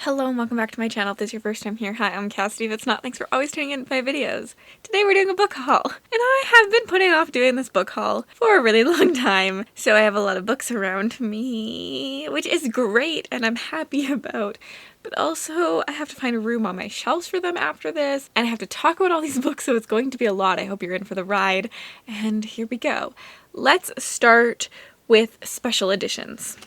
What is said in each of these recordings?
Hello and welcome back to my channel. If this is your first time here, hi, I'm Cassidy. If it's not, thanks for always tuning in to my videos. Today we're doing a book haul, and I have been putting off doing this book haul for a really long time, so I have a lot of books around me, which is great and I'm happy about, but also I have to find a room on my shelves for them after this, and I have to talk about all these books, so it's going to be a lot. I hope you're in for the ride, and here we go. Let's start with special editions.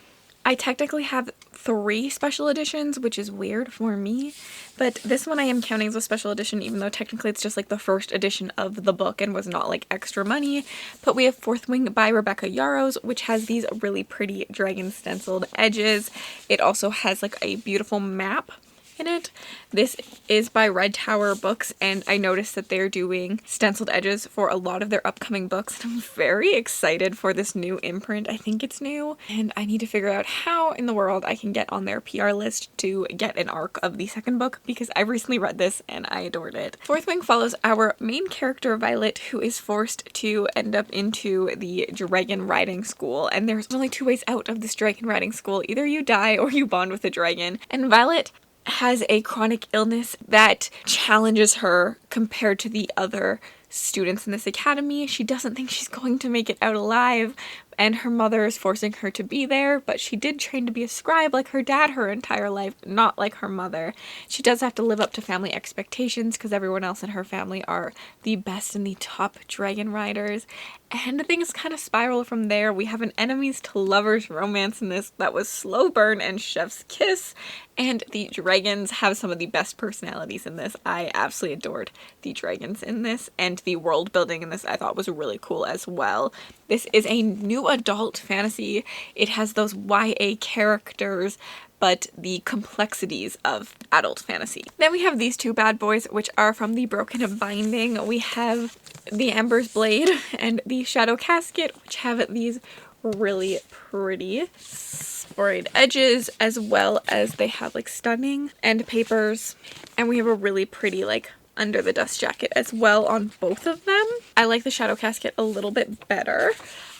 I technically have 3 special editions, which is weird for me, but this one I am counting as a special edition, even though technically it's just like the first edition of the book and was not like extra money. But we have Fourth Wing by Rebecca Yarros, which has these really pretty dragon stenciled edges. It also has like a beautiful map in it. This is by Red Tower Books, and I noticed that they're doing stenciled edges for a lot of their upcoming books, and I'm very excited for this new imprint. I think it's new, and I need to figure out how in the world I can get on their PR list to get an arc of the second book, because I recently read this and I adored it. Fourth Wing follows our main character Violet, who is forced to end up into the dragon riding school, and there's only 2 ways out of this dragon riding school. Either you die or you bond with a dragon, and Violet has a chronic illness that challenges her compared to the other students in this academy. She doesn't think she's going to make it out alive, and her mother is forcing her to be there, but she did train to be a scribe like her dad her entire life, not like her mother. She does have to live up to family expectations because everyone else in her family are the best and the top dragon riders, and things kind of spiral from there. We have an enemies to lovers romance in this that was slow burn and chef's kiss, and the dragons have some of the best personalities in this. I absolutely adored the dragons in this, and the world building in this I thought was really cool as well. This is a new adult fantasy. It has those YA characters, but the complexities of adult fantasy. Then we have these 2 bad boys, which are from the Broken Binding. We have the Ember's Blade and the Shadow Casket, which have these really pretty sprayed edges, as well as they have like stunning end papers, and we have a really pretty like under the dust jacket as well on both of them. I like the Shadow Casket a little bit better.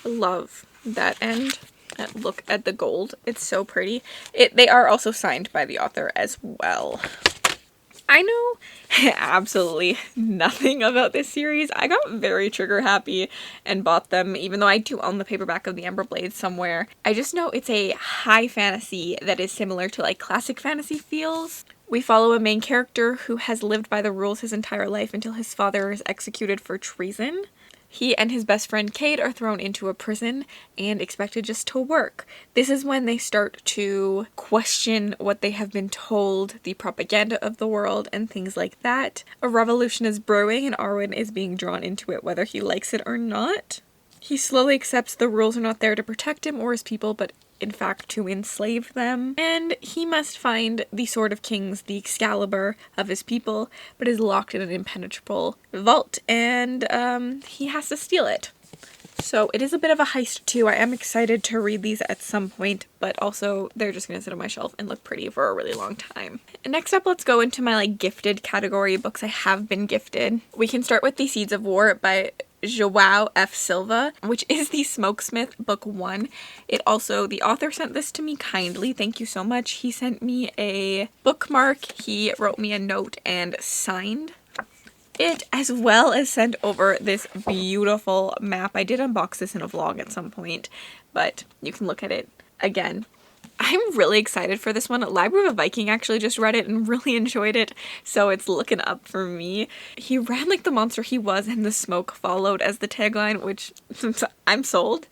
I love that end. And look at the gold. It's so pretty. They are also signed by the author as well. I know absolutely nothing about this series. I got very trigger happy and bought them, even though I do own the paperback of the Ember Blade somewhere. I just know it's a high fantasy that is similar to like classic fantasy feels. We follow a main character who has lived by the rules his entire life until his father is executed for treason. He and his best friend Cade are thrown into a prison and expected just to work. This is when they start to question what they have been told, the propaganda of the world, and things like that. A revolution is brewing and Arwen is being drawn into it whether he likes it or not. He slowly accepts the rules are not there to protect him or his people, but in fact to enslave them, and he must find the Sword of Kings, the Excalibur of his people, but is locked in an impenetrable vault, and he has to steal it. So it is a bit of a heist too. I am excited to read these at some point, but also they're just gonna sit on my shelf and look pretty for a really long time. And next up, let's go into my like gifted category, books I have been gifted. We can start with The Seeds of War by João F. Silva, which is the Smokesmith book 1. The author sent this to me kindly. Thank you so much. He sent me a bookmark, he wrote me a note and signed it, as well as sent over this beautiful map. I did unbox this in a vlog at some point, but you can look at it again. I'm really excited for this one. Library of a Viking actually just read it and really enjoyed it, so it's looking up for me. He ran like the monster he was, and the smoke followed as the tagline, which I'm sold.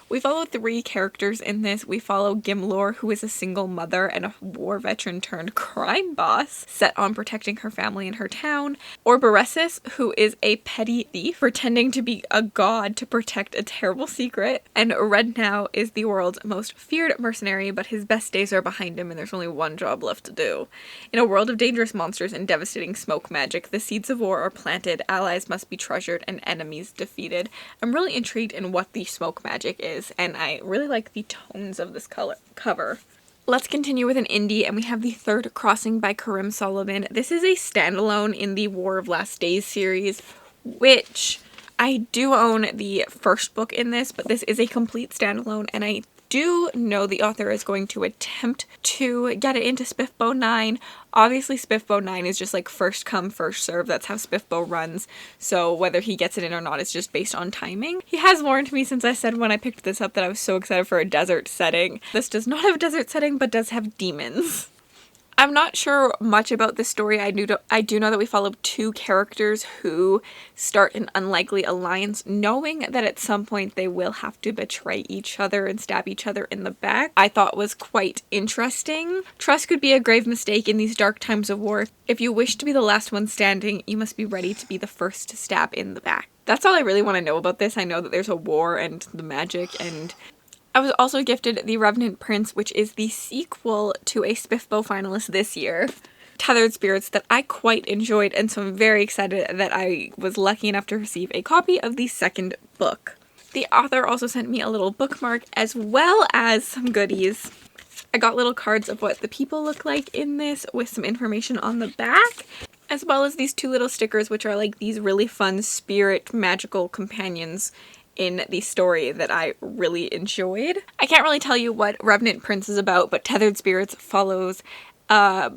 We follow 3 characters in this. We follow Gimlor, who is a single mother and a war veteran turned crime boss set on protecting her family and her town. Orberesis, who is a petty thief pretending to be a god to protect a terrible secret. And Red Now is the world's most feared mercenary, but his best days are behind him and there's only one job left to do. In a world of dangerous monsters and devastating smoke magic, the seeds of war are planted, allies must be treasured, and enemies defeated. I'm really intrigued in what the smoke magic is, and I really like the tones of this cover. Let's continue with an indie, and we have The Third Crossing by Karim Solomon. This is a standalone in the War of Last Days series, which I do own the first book in this, but this is a complete standalone, and I do know the author is going to attempt to get it into Spiffbo 9. Obviously, Spiffbo 9 is just like first come, first serve. That's how Spiffbo runs. So whether he gets it in or not is just based on timing. He has warned me since I said when I picked this up that I was so excited for a desert setting. This does not have a desert setting, but does have demons. I'm not sure much about this story. I do know that we follow two characters who start an unlikely alliance, knowing that at some point they will have to betray each other and stab each other in the back. I thought was quite interesting. Trust could be a grave mistake in these dark times of war. If you wish to be the last one standing, you must be ready to be the first to stab in the back. That's all I really want to know about this. I know that there's a war and the magic, and I was also gifted The Revenant Prince, which is the sequel to a Spiffbo finalist this year, Tethered Spirits, that I quite enjoyed, and so I'm very excited that I was lucky enough to receive a copy of the second book. The author also sent me a little bookmark as well as some goodies. I got little cards of what the people look like in this with some information on the back, as well as these two little stickers which are like these really fun spirit magical companions in the story that I really enjoyed. I can't really tell you what Revenant Prince is about, but Tethered Spirits follows a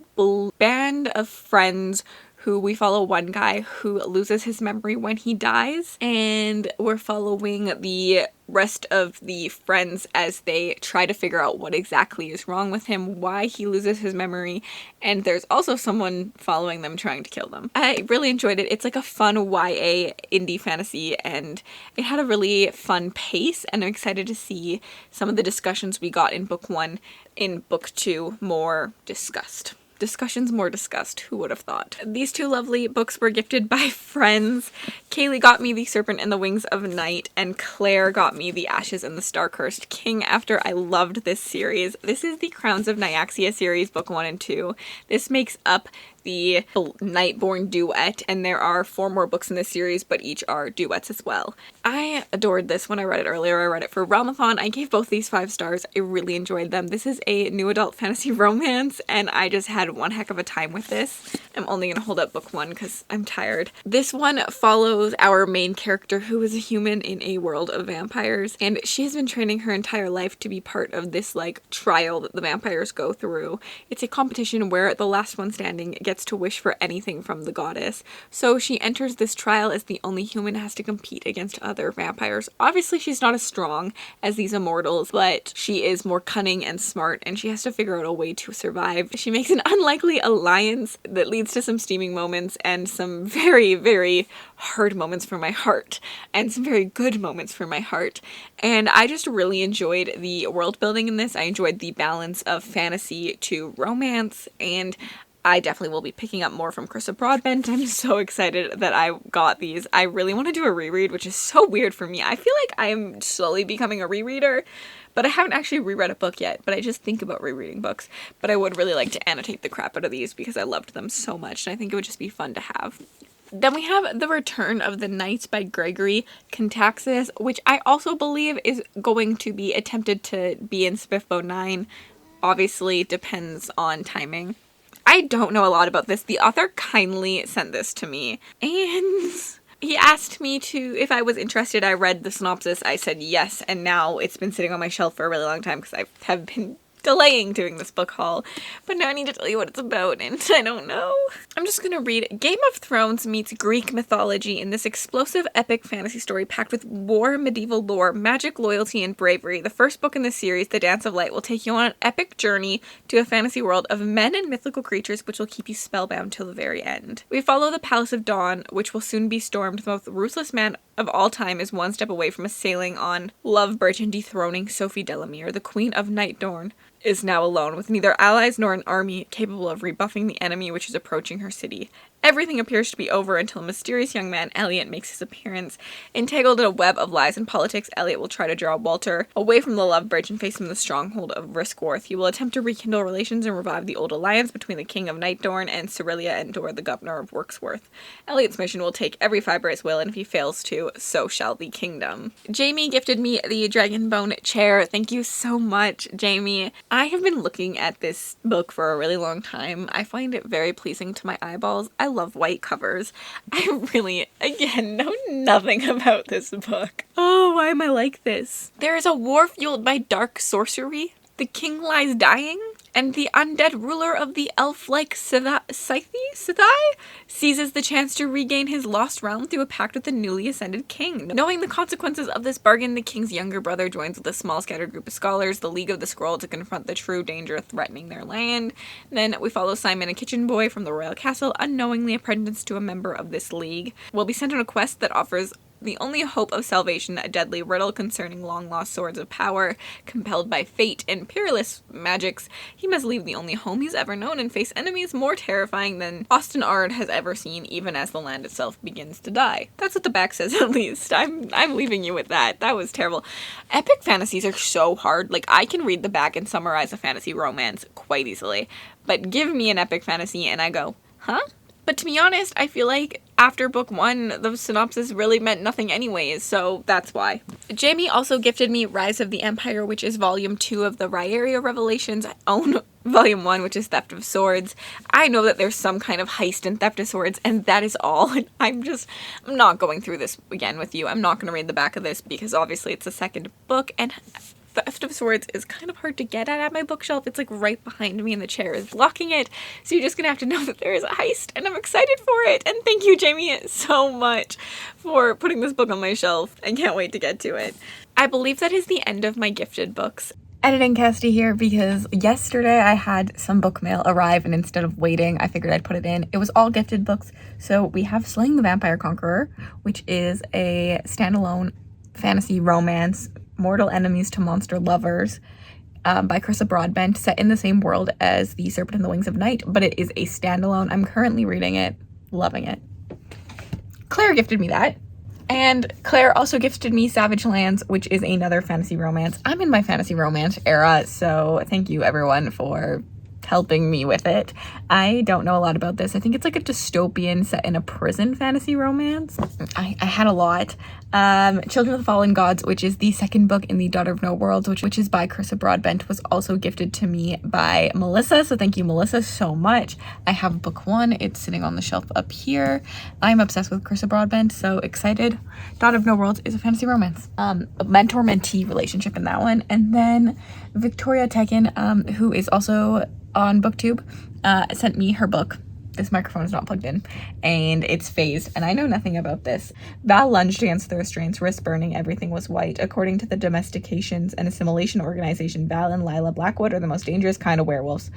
band of friends who we follow one guy who loses his memory when he dies, and we're following the rest of the friends as they try to figure out what exactly is wrong with him, why he loses his memory, and there's also someone following them trying to kill them. I really enjoyed it. It's like a fun YA indie fantasy, and it had a really fun pace, and I'm excited to see some of the discussions we got in book 1 in book 2 more discussed. Discussions more discussed, who would have thought? These two lovely books were gifted by friends. Kaylee got me The Serpent and the Wings of Night, and Claire got me The Ashes and the Star-Cursed King after I loved this series. This is the Crowns of Nyaxia series, book 1 and 2. This makes up the Nightborn duet, and there are 4 more books in this series, but each are duets as well. I adored this when I read it earlier. I read it for Realmathon. I gave both these 5 stars. I really enjoyed them. This is a new adult fantasy romance, and I just had one heck of a time with this. I'm only gonna hold up book 1 because I'm tired. This one follows our main character, who is a human in a world of vampires, and she has been training her entire life to be part of this like trial that the vampires go through. It's a competition where the last one standing gets to wish for anything from the goddess. So she enters this trial as the only human, has to compete against other vampires. Obviously she's not as strong as these immortals, but she is more cunning and smart, and she has to figure out a way to survive. She makes an unlikely alliance that leads to some steaming moments and some very, very hard moments for my heart, and some very good moments for my heart. And I just really enjoyed the world building in this. I enjoyed the balance of fantasy to romance, and I definitely will be picking up more from Krista Broadbent. I'm so excited that I got these. I really want to do a reread, which is so weird for me. I feel like I am slowly becoming a rereader, but I haven't actually reread a book yet, but I just think about rereading books. But I would really like to annotate the crap out of these because I loved them so much, and I think it would just be fun to have. Then we have The Return of the Knights by Gregory Contaxis, which I also believe is going to be attempted to be in Spiffbo 9. Obviously, depends on timing. I don't know a lot about this. The author kindly sent this to me, and he asked me if I was interested. I read the synopsis, I said yes, and now it's been sitting on my shelf for a really long time because I have been delaying doing this book haul, but now I need to tell you what it's about, and I don't know. I'm just gonna read Game of Thrones meets Greek mythology in this explosive epic fantasy story packed with war, medieval lore, magic, loyalty, and bravery. The first book in this series, The Dance of Light, will take you on an epic journey to a fantasy world of men and mythical creatures which will keep you spellbound till the very end. We follow the Palace of Dawn, which will soon be stormed. The most ruthless man of all time is one step away from a sailing on Love Bridge and dethroning Sophie Delamere, the Queen of Night Dorn, is now alone, with neither allies nor an army capable of rebuffing the enemy which is approaching her city. Everything appears to be over until a mysterious young man, Elliot, makes his appearance. Entangled in a web of lies and politics, Elliot will try to draw Walter away from the Love Bridge and face him in the stronghold of Riskworth. He will attempt to rekindle relations and revive the old alliance between the King of Nightdorn and Cerelia Endor, the governor of Wirksworth. Elliot's mission will take every fiber as will, and if he fails to, so shall the kingdom. Jamie gifted me the Dragonbone chair. Thank you so much, Jamie. I have been looking at this book for a really long time. I find it very pleasing to my eyeballs. I love white covers. I really, again, know nothing about this book. Oh, why am I like this? There is a war fueled by dark sorcery. The king lies dying, and the undead ruler of the elf-like Scythai seizes the chance to regain his lost realm through a pact with the newly ascended king. Knowing the consequences of this bargain, the king's younger brother joins with a small scattered group of scholars, the League of the Scroll, to confront the true danger threatening their land. Then we follow Simon, a kitchen boy from the royal castle, unknowingly apprenticed to a member of this league. Will be sent on a quest that offers the only hope of salvation, a deadly riddle concerning long-lost swords of power. Compelled by fate and peerless magics, he must leave the only home he's ever known and face enemies more terrifying than Austin Ard has ever seen, even as the land itself begins to die. That's what the back says, at least. I'm leaving you with that. That was terrible. Epic fantasies are so hard. Like, I can read the back and summarize a fantasy romance quite easily, but give me an epic fantasy and I go, huh? But to be honest, I feel like after book 1, the synopsis really meant nothing anyways, so that's why. Jamie also gifted me Rise of the Empire, which is volume 2 of the Ryaria Revelations. I own volume 1, which is Theft of Swords. I know that there's some kind of heist in Theft of Swords, and that is all. I'm not going through this again with you. I'm not going to read the back of this because obviously it's the second book, and Theft of Swords is kind of hard to get at my bookshelf. It's like right behind me and the chair is blocking it. So you're just gonna have to know that there is a heist and I'm excited for it. And thank you, Jamie, so much for putting this book on my shelf. I can't wait to get to it. I believe that is the end of my gifted books. Editing Casty here because yesterday I had some book mail arrive and instead of waiting, I figured I'd put it in. It was all gifted books. So we have Slaying the Vampire Conqueror, which is a standalone fantasy romance, mortal enemies to monster lovers, by Carissa Broadbent, set in the same world as The Serpent and the Wings of Night, but it is a standalone. I'm currently reading it, loving it. Claire gifted me that, and Claire also gifted me Savage Lands, which is another fantasy romance. I'm in my fantasy romance era, so thank you everyone for helping me with it. I don't know a lot about this. I think it's like a dystopian set in a prison fantasy romance. I had a lot. Children of the Fallen Gods, which is the second book in the Daughter of No Worlds, which is by Carissa Broadbent, was also gifted to me by Melissa. So thank you, Melissa, so much. I have book 1. It's sitting on the shelf up here. I'm obsessed with Carissa Broadbent, so excited. Daughter of No Worlds is a fantasy romance. A mentor-mentee relationship in that one. And then Victoria Tekin, who is also on BookTube, sent me her book. This microphone is not plugged in, and it's phased, and I know nothing about this. Val lunged against the restraints, wrist burning, everything was white. According to the Domestications and Assimilation Organization, Val and Lila Blackwood are the most dangerous kind of werewolves.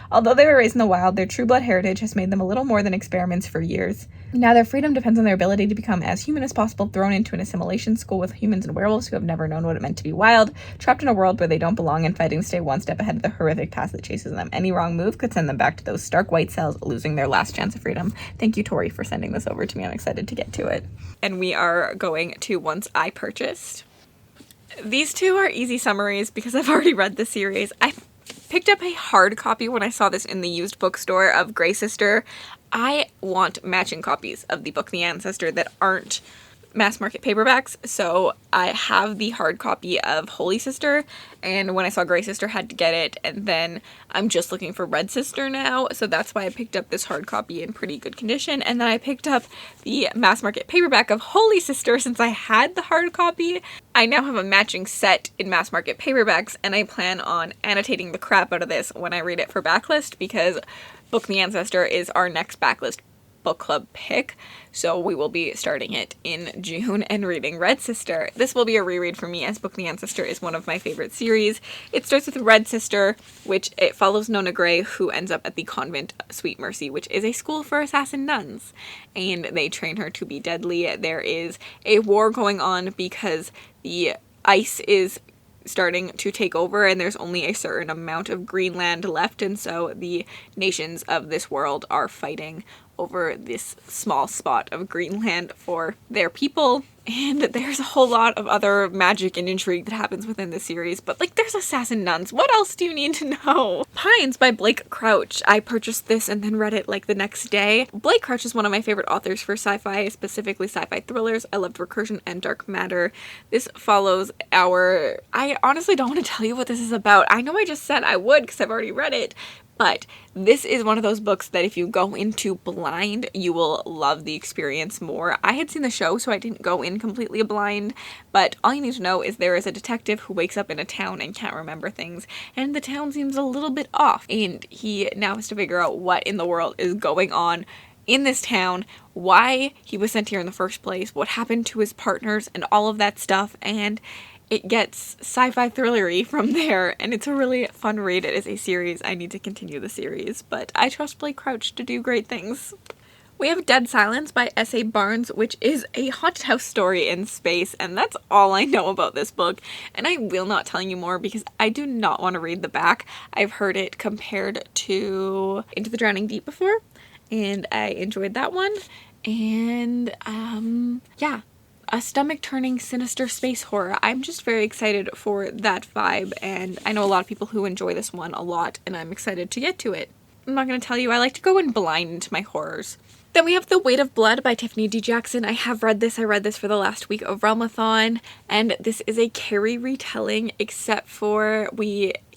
Although they were raised in the wild, their true blood heritage has made them a little more than experiments for years. Now their freedom depends on their ability to become as human as possible, thrown into an assimilation school with humans and werewolves who have never known what it meant to be wild, trapped in a world where they don't belong and fighting to stay one step ahead of the horrific past that chases them. Any wrong move could send them back to those stark white cells, losing their last chance of freedom. Thank you, Tori, for sending this over to me. I'm excited to get to it. And we are going to Once I Purchased. These two are easy summaries because I've already read the series. I picked up a hard copy when I saw this in the used bookstore of Grey Sister. I want matching copies of the book The Ancestor that aren't mass market paperbacks, so I have the hard copy of Holy Sister, and when I saw Grey Sister, had to get it, and then I'm just looking for Red Sister now, so that's why I picked up this hard copy in pretty good condition, and then I picked up the mass market paperback of Holy Sister since I had the hard copy. I now have a matching set in mass market paperbacks, and I plan on annotating the crap out of this when I read it for backlist, because Book The Ancestor is our next backlist book club pick, so we will be starting it in June and reading Red Sister. This will be a reread for me as Book The Ancestor is one of my favorite series. It starts with Red Sister, which it follows Nona Grey, who ends up at the convent Sweet Mercy, which is a school for assassin nuns, and they train her to be deadly. There is a war going on because the ice is starting to take over and there's only a certain amount of Greenland left, and so the nations of this world are fighting over this small spot of Greenland for their people. And there's a whole lot of other magic and intrigue that happens within the series, but like there's assassin nuns. What else do you need to know? Pines by Blake Crouch. I purchased this and then read it like the next day. Blake Crouch is one of my favorite authors for sci-fi, specifically sci-fi thrillers. I loved Recursion and Dark Matter. This follows I honestly don't want to tell you what this is about. I know I just said I would because I've already read it, but this is one of those books that if you go into blind, you will love the experience more. I had seen the show, so I didn't go in completely blind, but all you need to know is there is a detective who wakes up in a town and can't remember things, and the town seems a little bit off, and he now has to figure out what in the world is going on in this town, why he was sent here in the first place, what happened to his partners, and all of that stuff, and it gets sci-fi thrillery from there, and it's a really fun read. It is a series. I need to continue the series, but I trust Blake Crouch to do great things. We have Dead Silence by S.A. Barnes, which is a haunted house story in space, and that's all I know about this book, and I will not tell you more because I do not want to read the back. I've heard it compared to Into the Drowning Deep before, and I enjoyed that one, and yeah. A stomach-turning, sinister space horror. I'm just very excited for that vibe, and I know a lot of people who enjoy this one a lot, and I'm excited to get to it. I'm not going to tell you, I like to go in blind into my horrors. Then we have The Weight of Blood by Tiffany D. Jackson. I have read this. I read this for the last week of Realmathon, and this is a Carrie retelling, except for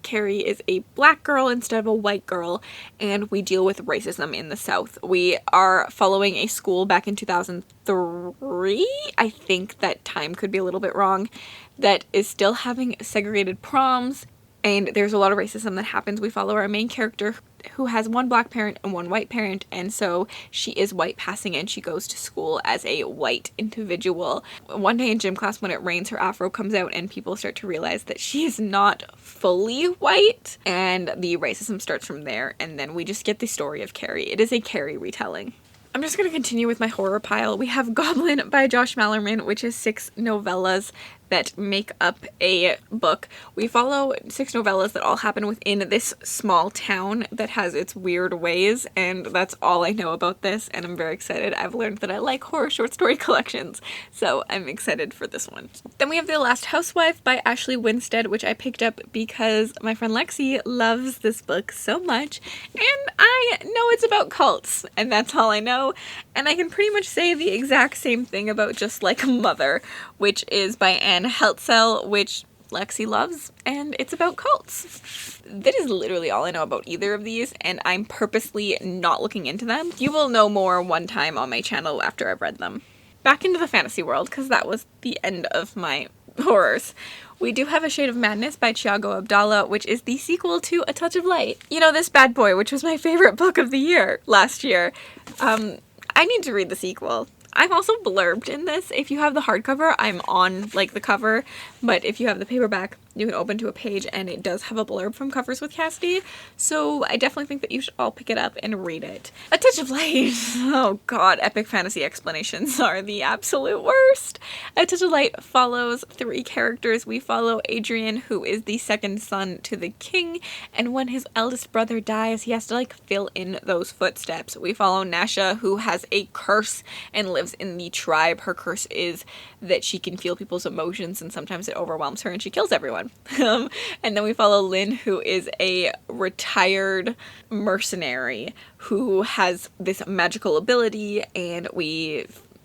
Carrie is a black girl instead of a white girl, and we deal with racism in the South. We are following a school back in 2003, I think that time could be a little bit wrong, that is still having segregated proms, and there's a lot of racism that happens. We follow our main character who has one black parent and one white parent, and so she is white passing and she goes to school as a white individual. One day in gym class when it rains, her afro comes out and people start to realize that she is not fully white, and the racism starts from there, and then we just get the story of Carrie. It is a Carrie retelling. I'm just going to continue with my horror pile. We have Goblin by Josh Malerman, which is 6 novellas that make up a book. We follow 6 novellas that all happen within this small town that has its weird ways, and that's all I know about this, and I'm very excited. I've learned that I like horror short story collections, so I'm excited for this one. Then we have The Last Housewife by Ashley Winstead, which I picked up because my friend Lexi loves this book so much, and I know it's about cults, and that's all I know, and I can pretty much say the exact same thing about Just Like a Mother, which is by Anne Heltzel, which Lexi loves, and it's about cults. That is literally all I know about either of these, and I'm purposely not looking into them. You will know more one time on my channel after I've read them. Back into the fantasy world, because that was the end of my horrors. We do have A Shade of Madness by Thiago Abdallah, which is the sequel to A Touch of Light. You know, this bad boy, which was my favorite book of the year last year. I need to read the sequel. I'm also blurbed in this. If you have the hardcover, I'm on like the cover, but if you have the paperback, you can open to a page and it does have a blurb from Covers with Cassidy, so I definitely think that you should all pick it up and read it. A Touch of Light. Oh god, epic fantasy explanations are the absolute worst. A Touch of Light follows 3 characters. We follow Adrian, who is the second son to the king, and when his eldest brother dies, he has to like fill in those footsteps. We follow Nasha, who has a curse and lives in the tribe. Her curse is that she can feel people's emotions and sometimes it overwhelms her and she kills everyone. And then we follow Lynn, who is a retired mercenary who has this magical ability, and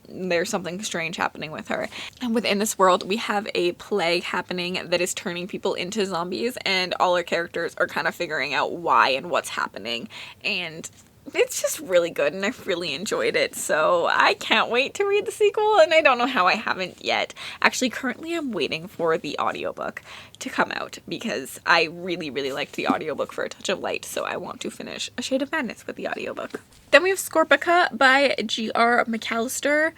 there's something strange happening with her. And within this world, we have a plague happening that is turning people into zombies, and all our characters are kind of figuring out why and what's happening. And it's just really good, and I've really enjoyed it, so I can't wait to read the sequel, and I don't know how I haven't yet. Actually, currently I'm waiting for the audiobook to come out, because I really, really liked the audiobook for A Touch of Light, so I want to finish A Shade of Madness with the audiobook. Then we have Scorpica by G.R. McAllister.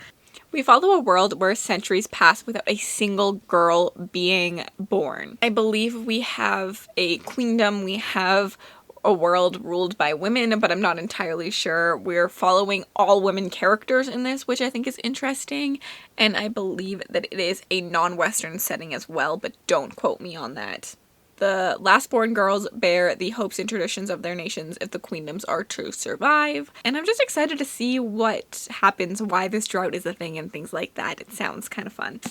We follow a world where centuries pass without a single girl being born. I believe we have a queendom, we have a world ruled by women, but I'm not entirely sure. We're following all women characters in this, which I think is interesting, and I believe that it is a non-Western setting as well, but don't quote me on that. The last-born girls bear the hopes and traditions of their nations if the queendoms are to survive. And I'm just excited to see what happens, why this drought is a thing, and things like that. It sounds kind of fun.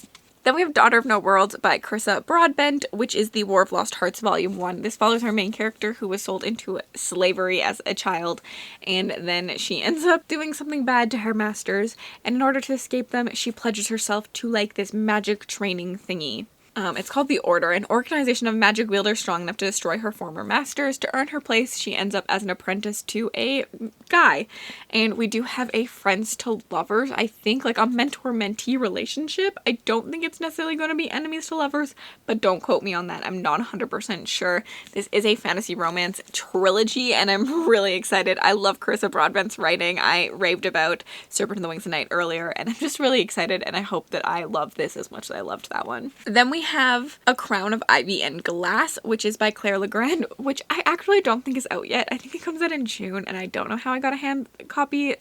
Then we have Daughter of No Worlds by Carissa Broadbent, which is the War of Lost Hearts Volume 1. This follows our main character who was sold into slavery as a child, and then she ends up doing something bad to her masters, and in order to escape them, she pledges herself to like this magic training thingy. It's called the Order, an organization of magic wielders strong enough to destroy her former masters. To earn her place, she ends up as an apprentice to a guy. And we do have a friends to lovers, I think, like a mentor-mentee relationship. I don't think it's necessarily going to be enemies to lovers, but don't quote me on that. I'm not 100% sure. This is a fantasy romance trilogy, and I'm really excited. I love Carissa Broadbent's writing. I raved about Serpent in the Wings of Night earlier, and I'm just really excited, and I hope that I love this as much as I loved that one. Then we have A Crown of Ivy and Glass, which is by Claire Legrand, which I actually don't think is out yet. I think it comes out in June, and I don't know how I got a hand copy.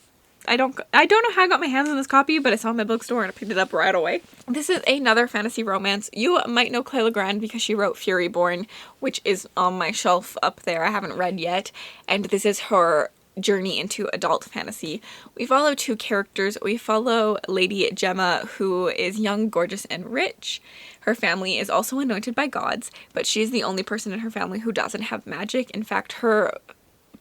I don't know how I got my hands on this copy, but I saw it in my bookstore and I picked it up right away. This is another fantasy romance. You might know Claire Legrand because she wrote Furyborn, which is on my shelf up there. I haven't read yet, and this is her journey into adult fantasy. We follow two characters. We follow Lady Gemma, who is young, gorgeous, and rich. Her family is also anointed by gods, but she's the only person in her family who doesn't have magic. In fact, her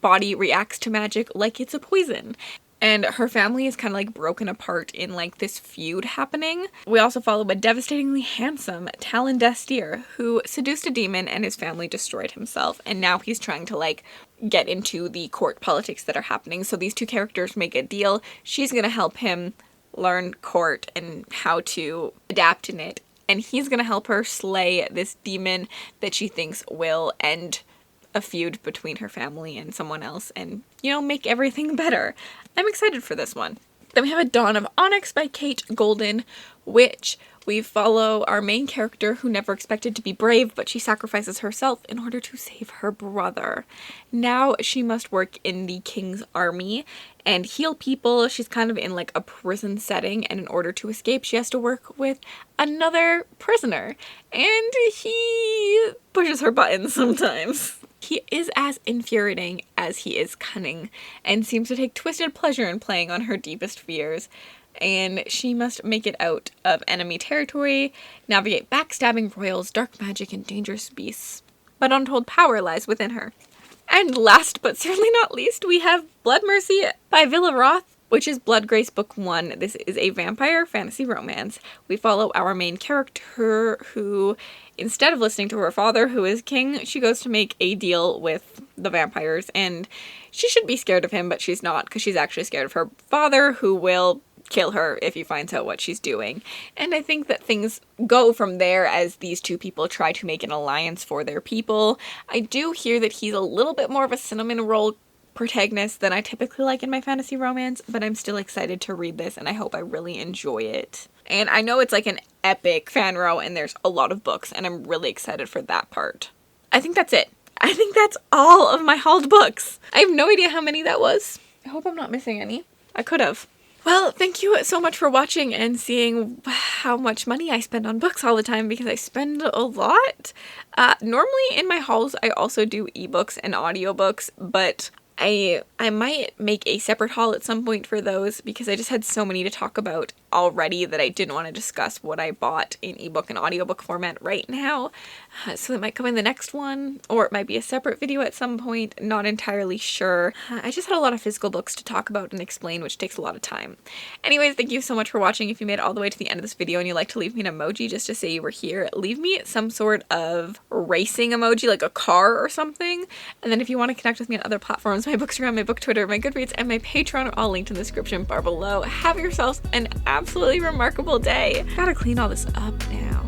body reacts to magic like it's a poison. And her family is kind of like broken apart in like this feud happening. We also follow a devastatingly handsome Talon Destier who seduced a demon and his family destroyed himself. And now he's trying to like get into the court politics that are happening. So these two characters make a deal. She's going to help him learn court and how to adapt in it. And he's going to help her slay this demon that she thinks will end a feud between her family and someone else and, you know, make everything better. I'm excited for this one. Then we have A Dawn of Onyx by Kate Golden, which we follow our main character who never expected to be brave, but she sacrifices herself in order to save her brother. Now she must work in the king's army and heal people. She's kind of in like a prison setting, and in order to escape, she has to work with another prisoner, and he pushes her buttons sometimes. He is as infuriating as he is cunning, and seems to take twisted pleasure in playing on her deepest fears. And she must make it out of enemy territory, navigate backstabbing royals, dark magic, and dangerous beasts. But untold power lies within her. And last but certainly not least, we have Blood Mercy by Villa Roth, which is Bloodgrace Book 1. This is a vampire fantasy romance. We follow our main character who, instead of listening to her father, who is king, she goes to make a deal with the vampires. And she should be scared of him, but she's not, because she's actually scared of her father, who will kill her if he finds out what she's doing. And I think that things go from there as these two people try to make an alliance for their people. I do hear that he's a little bit more of a cinnamon roll protagonist than I typically like in my fantasy romance, but I'm still excited to read this and I hope I really enjoy it. And I know it's like an epic fan row and there's a lot of books, and I'm really excited for that part. I think that's it. I think that's all of my hauled books. I have no idea how many that was. I hope I'm not missing any. I could have. Well, thank you so much for watching and seeing how much money I spend on books all the time, because I spend a lot. Normally in my hauls I also do ebooks and audiobooks, but I might make a separate haul at some point for those, because I just had so many to talk about already that I didn't want to discuss what I bought in ebook and audiobook format right now. So it might come in the next one, or it might be a separate video at some point, not entirely sure. I just had a lot of physical books to talk about and explain, which takes a lot of time. Anyways, thank you so much for watching. If you made it all the way to the end of this video and you'd like to leave me an emoji just to say you were here, leave me some sort of racing emoji, like a car or something. And then if you want to connect with me on other platforms, my Bookstagram, my Book Twitter, my Goodreads, and my Patreon are all linked in the description bar below. Have yourselves an absolutely remarkable day. Gotta clean all this up now.